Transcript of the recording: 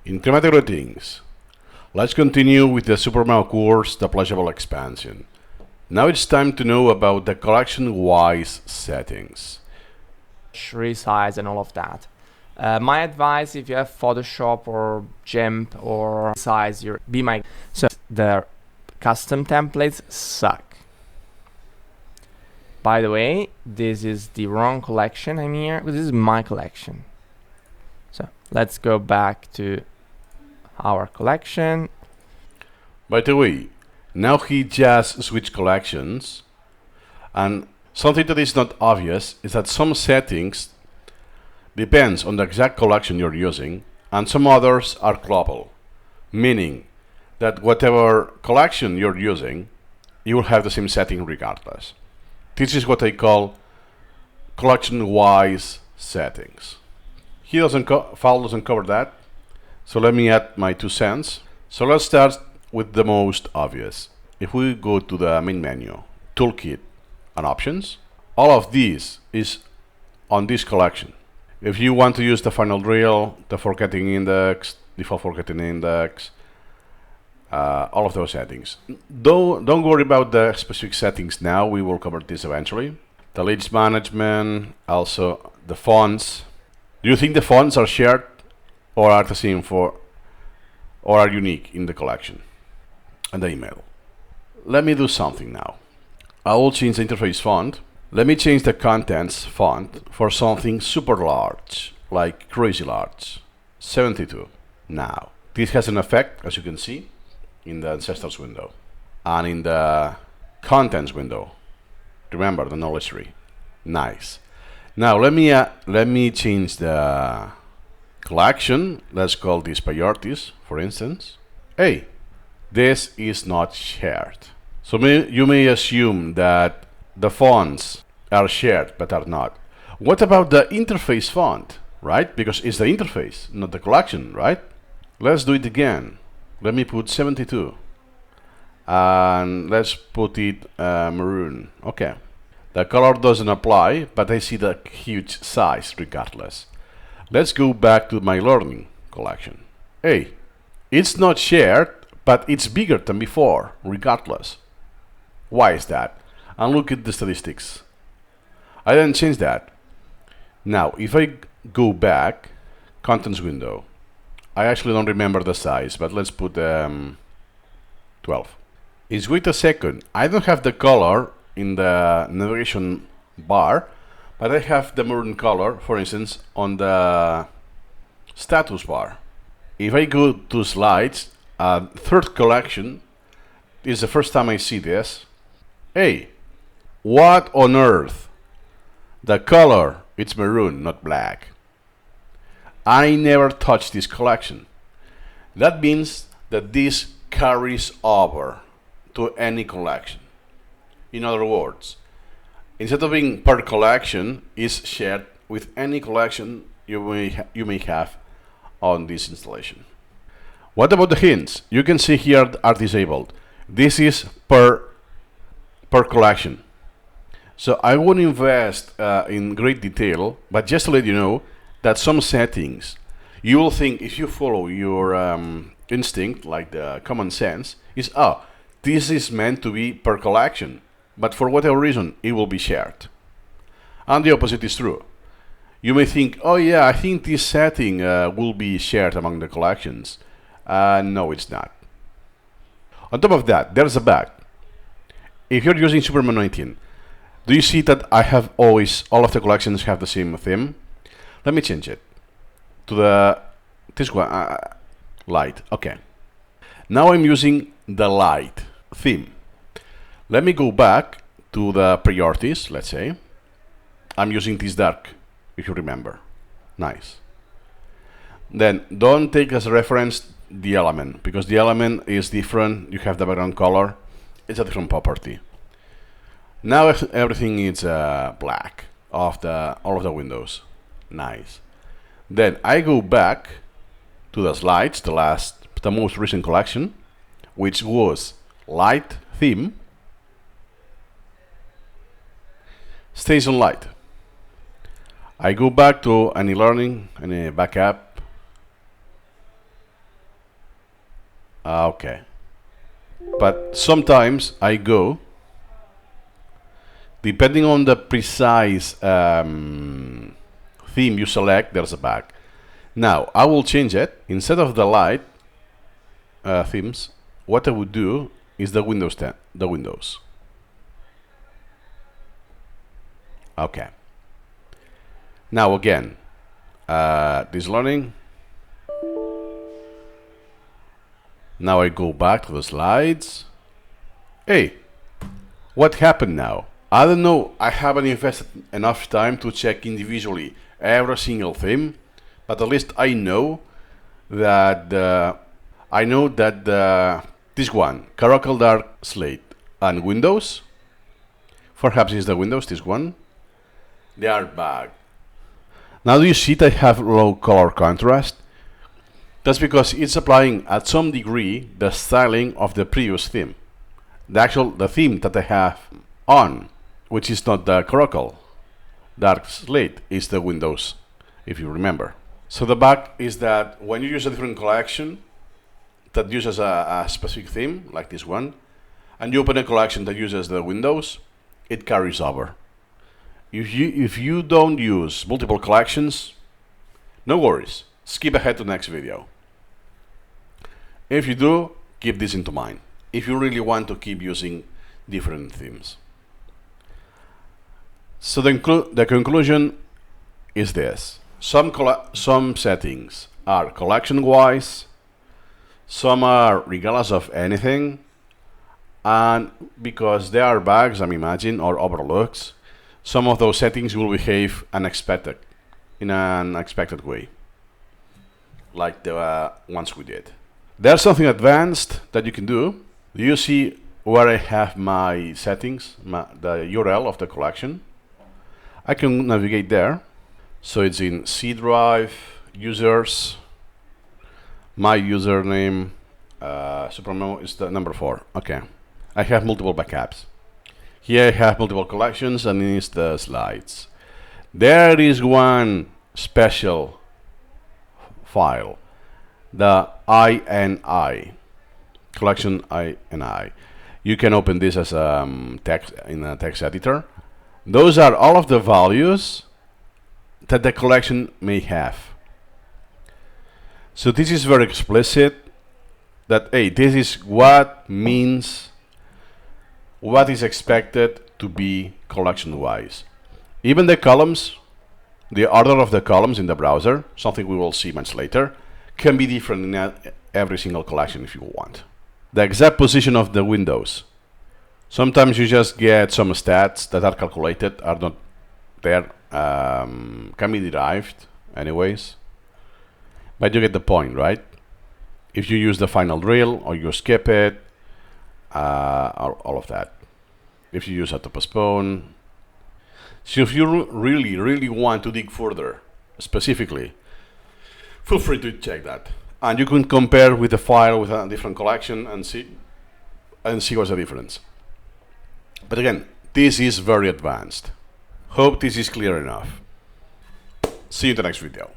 Incremental greetings. Let's continue with the Supermemo Course, the Pleasurable expansion. Now it's time to know about the collection-wise settings. Resize and all of that. My advice, if you have Photoshop or GIMP or size your Be My, so the custom templates suck. By the way, this is the wrong collection I'm here. This is my collection. So let's go back to our collection. By the way, now he just switched collections, and something that is not obvious is that some settings depends on the exact collection you're using, and some others are global, meaning that whatever collection you're using, you will have the same setting regardless. This is what I call collection-wise settings. Fowl doesn't cover that, so let me add my 2 cents. So let's start with the most obvious. If we go to the main menu, Toolkit, and Options, all of this is on this collection. If you want to use the final drill, the forgetting index, default forgetting index, all of those settings. Don't worry about the specific settings now, we will cover this eventually. The leads management, also the fonts. Do you think the fonts are shared or are the same or are unique in the collection? And the email. Let me do something now. I will change the interface font. Let me change the contents font for something super large, like crazy large, 72. Now, this has an effect, as you can see, in the ancestors window and in the contents window. Remember the knowledge tree. Nice. Now let me change the collection. Let's call this priorities, for instance. Hey, this is not shared. So you may assume that the fonts are shared, but are not. What about the interface font, right? Because it's the interface, not the collection, right? Let's do it again. Let me put 72. And let's put it maroon. Okay. The color doesn't apply, but I see the huge size regardless. Let's go back to my learning collection. Hey, it's not shared, but it's bigger than before, regardless. Why is that? And look at the statistics. I didn't change that. Now, if I go back, contents window, I actually don't remember the size, but let's put 12. It's wait a second. I don't have the color in the navigation bar, but I have the maroon color, for instance, on the status bar. If I go to slides, third collection, this is the first time I see this. Hey, what on earth? The color, it's maroon, not black. I never touched this collection. That means that this carries over to any collection. In other words, instead of being per collection, is shared with any collection you may have on this installation. What about the hints? You can see here are disabled. This is per collection. So I won't invest in great detail, but just to let you know that some settings, you will think if you follow your instinct, like the common sense, is this is meant to be per collection, but for whatever reason, it will be shared. And the opposite is true. You may think, oh yeah, I think this setting will be shared among the collections. No, it's not. On top of that, there's a bug. If you're using Supermemo 19, do you see that I have always, all of the collections have the same theme? Let me change it to this one, light. Okay. Now I'm using the light theme. Let me go back to the priorities, let's say. I'm using this dark, if you remember. Nice. Then don't take as a reference the element, because the element is different. You have the background color. It's a different property. Now everything is black of all of the windows. Nice. Then I go back to the slides, the most recent collection, which was light theme. Stays on light. I go back to any learning, any backup. Okay. But sometimes I go, depending on the precise theme you select, there's a bug. Now, I will change it. Instead of the light themes, what I would do is the Windows 10, the Windows. Okay. Now again, this learning. Now I go back to the slides. Hey, what happened now? I don't know, I haven't invested enough time to check individually every single theme, but at least I know that this one, Caracal Dark Slate and Windows, perhaps it's the Windows, this one, they are bad. Now do you see that I have low color contrast? That's because it's applying at some degree the styling of the previous theme. The theme that I have on, which is not the Caracal Dark Slate, is the Windows, if you remember. So the bug is that when you use a different collection that uses a specific theme, like this one, and you open a collection that uses the Windows, it carries over. If you don't use multiple collections, no worries, skip ahead to the next video. If you do, keep this into mind, if you really want to keep using different themes. So the conclusion is this. Some settings are collection-wise, some are regardless of anything, and because there are bugs, I imagine, or overlooks, some of those settings will behave in an unexpected way, like the ones we did. There's something advanced that you can do. Do you see where I have my settings, the URL of the collection? I can navigate there. So it's in C drive, users, my username, Supermemo is the number 4. Okay. I have multiple backups. Here I have multiple collections, and it's the slides. There is one special file, the INI, collection INI. You can open this as text in a text editor. Those are all of the values that the collection may have. So this is very explicit that, hey, this is what is expected to be collection-wise. Even the columns, the order of the columns in the browser, something we will see much later, can be different in every single collection if you want. The exact position of the windows. Sometimes you just get some stats that are calculated, are not there, can be derived anyways. But you get the point, right? If you use the final drill or you skip it, or all of that. If you use auto postpone. So if you really want to dig further, specifically, feel free to check that. And you can compare with the file with a different collection and see what's the difference. But again, this is very advanced. Hope this is clear enough. See you in the next video.